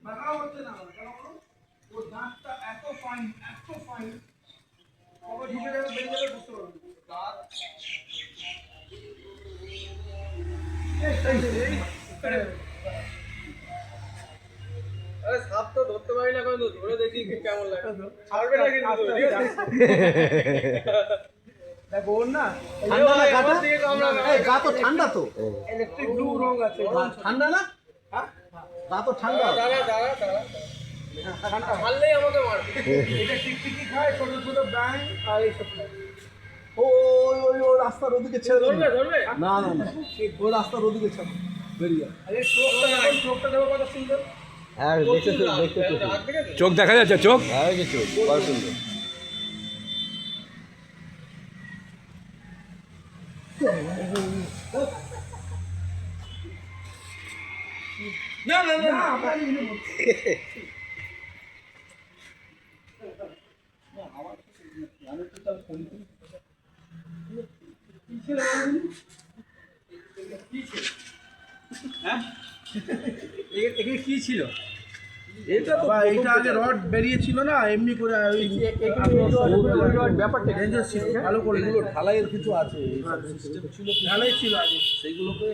বাঁকাও হচ্ছে না কেন বলো? ওর দাঁতটা এত ফাইন কবে ঢুকে যাবে বেরিয়ে যাবে বুঝতে পারবে দাঁত আরে সাপ তো ধরতে পারি না, কিন্তু ধরে দেখি কেমন লাগে। ছাড়বে না কিন্তু, ঠিক আছে? দেখো ওর না ঠান্ডা না গাটা? আমার দিকে কামড়াবে। এই গা তো ঠান্ডা তো। ইলেকট্রিক ব্লু রং আছে ঠান্ডা না? হ্যাঁ গা তো ঠান্ডা। দাঁড়া। ঠান্ডা মারলেই আমাকে মারবে। এটা টিকটিকি খায় ছোট ছোট ব্যাং আর এইসব খায় ও রাস্তার ওদিকে ছেড়ে দেবে। ধরবে? না ও রাস্তার ওদিকে ছেড়ে বেরিয়ে আরে চোখটা দেবো কত সুন্দর হ্যাঁ দেখতে রাত দেখেছো? চোখ দেখা যাচ্ছে চোখ হ্যাঁ কিছু কত সুন্দর। না এখানে কি ছিল? এটা আগে রড বেরিয়েছিল না এমনি করে ওই ব্যাপারটা ডেঞ্জার ছিল ভালো করে এগুলো ঢালাইয়ের কিছু আছে, ঢালাই ছিল আগে সেইগুলোকে